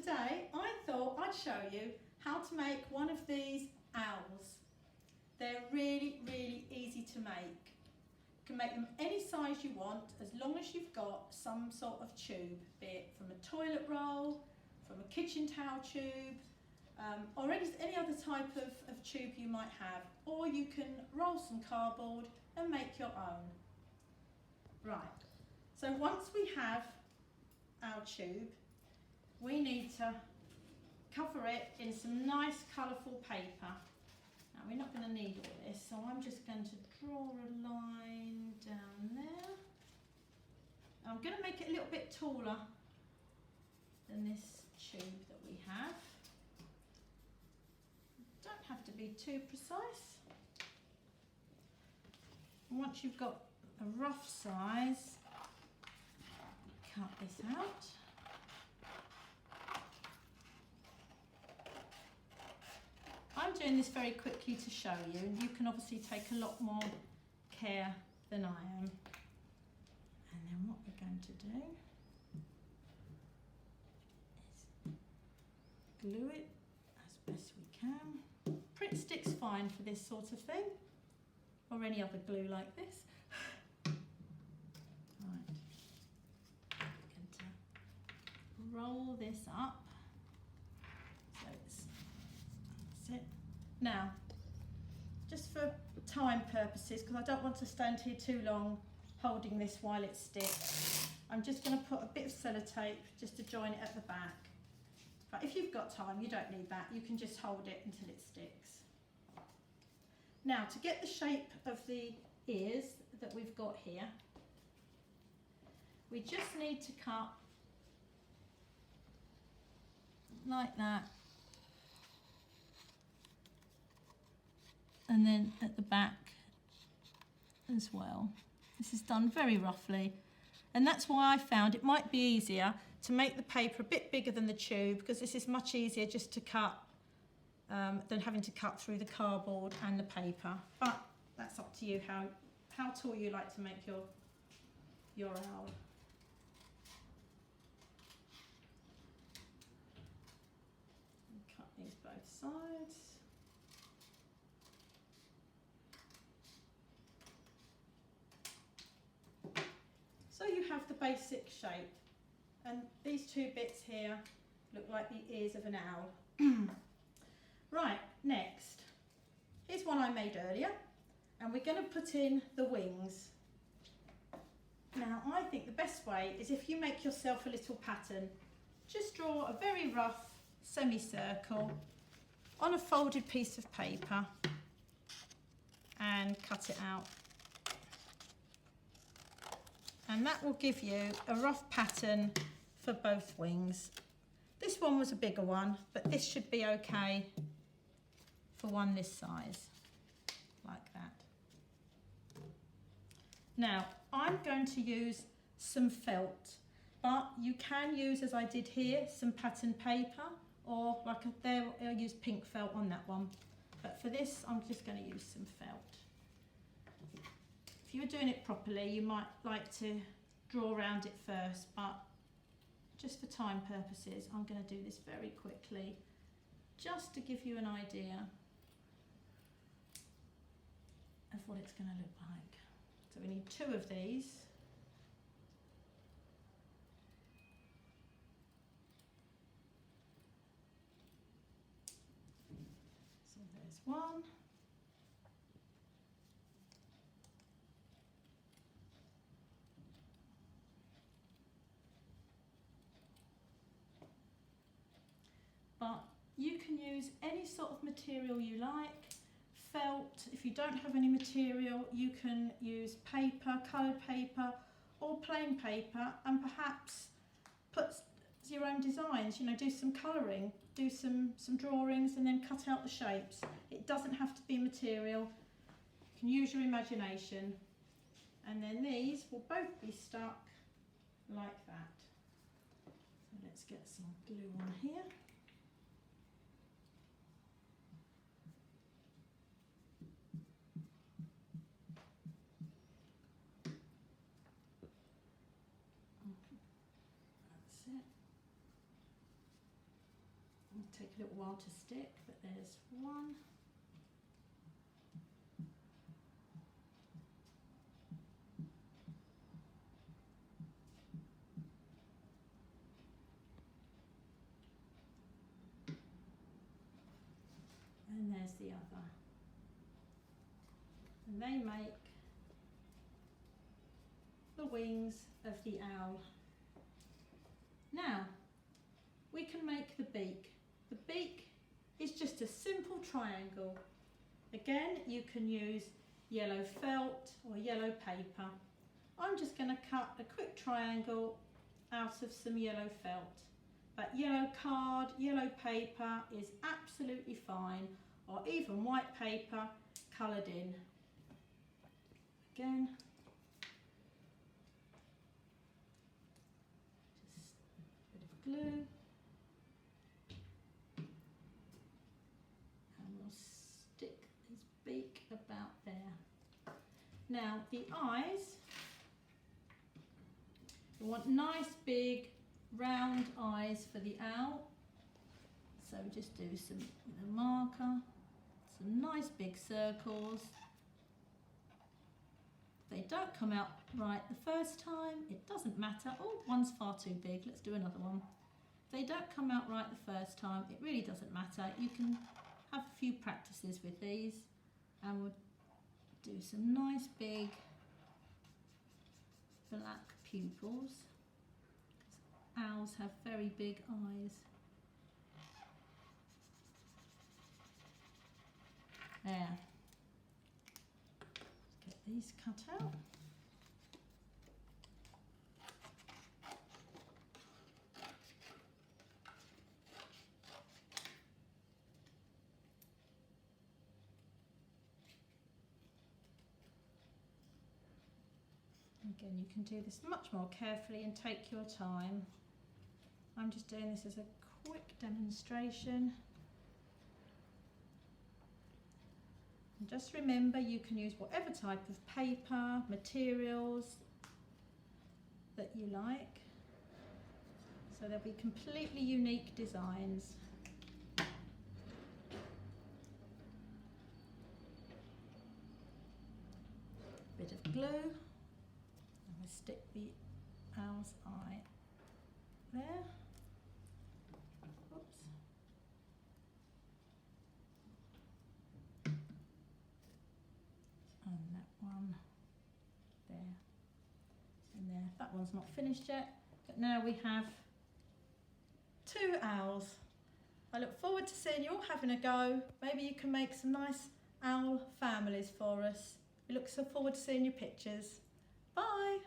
today I thought I'd show you how to make one of these owls. They're really, really easy to make. You can make them any size you want as long as you've got some sort of tube, be it from a toilet roll, from a kitchen towel tube, or any other type of tube you might have, or you can roll some cardboard and make your own. Right, so once we have our tube, we need to cover it in some nice colourful paper. Now we're not going to need all this, so I'm just going to draw a line down there. I'm going to make it a little bit taller than this tube that we have. Don't have to be too precise. And once you've got a rough size, cut this out. I'm doing this very quickly to show you, and you can obviously take a lot more care than I am. And then what we're going to do is glue it as best we can. Print stick's fine for this sort of thing, or any other glue like this. Right, I'm going to roll this up. So that's it. Now, just for time purposes, because I don't want to stand here too long holding this while it sticks, I'm just going to put a bit of sellotape just to join it at the back. But if you've got time, you don't need that. You can just hold it until it sticks. Now, to get the shape of the ears that we've got here, we just need to cut like that. And then at the back as well. This is done very roughly, and that's why I found it might be easier to make the paper a bit bigger than the tube, because this is much easier just to cut than having to cut through the cardboard and the paper. But that's up to you how tall you like to make your owl. Cut these both sides. So you have the basic shape, and these two bits here look like the ears of an owl. Right, next, here's one I made earlier, and we're going to put in the wings. Now I think the best way is if you make yourself a little pattern, just draw a very rough semicircle on a folded piece of paper and cut it out. And that will give you a rough pattern for both wings. This one was a bigger one, but this should be okay for one this size, like that. Now, I'm going to use some felt, but you can use, as I did here, some pattern paper, or like there, I'll use pink felt on that one. But for this, I'm just going to use some felt. If you were doing it properly, you might like to draw around it first, but just for time purposes, I'm going to do this very quickly, just to give you an idea of what it's going to look like. So we need 2 of these. So there's one. But you can use any sort of material you like. Felt, if you don't have any material, you can use paper, coloured paper, or plain paper, and perhaps put your own designs, you know, do some colouring, do some drawings, and then cut out the shapes. It doesn't have to be material. You can use your imagination. And then these will both be stuck like that. So let's get some glue on here. take a little while to stick, but there's one. And there's the other. And they make the wings of the owl. Now, we can make the beak. The beak is just a simple triangle. Again, you can use yellow felt or yellow paper. I'm just going to cut a quick triangle out of some yellow felt. But yellow card, yellow paper is absolutely fine, or even white paper coloured in. Again, just a bit of glue. And we'll stick his beak about there. Now the eyes, we want nice big round eyes for the owl. So just do some with a marker, some nice big circles. If they don't come out right the first time, it doesn't matter. Oh, one's far too big, let's do another one. If they don't come out right the first time, it really doesn't matter. You can have a few practices with these, and we'll do some nice big black pupils. Owls have very big eyes. There. Let's get these cut out. Again, you can do this much more carefully and take your time. I'm just doing this as a quick demonstration. And just remember, you can use whatever type of paper, materials that you like. So they'll be completely unique designs. Bit of glue, and we'll stick the owl's eye there. Oops. And that one there and there. That one's not finished yet, but now we have 2 owls. I look forward to seeing you all having a go. Maybe you can make some nice owl families for us. We look so forward to seeing your pictures. Bye.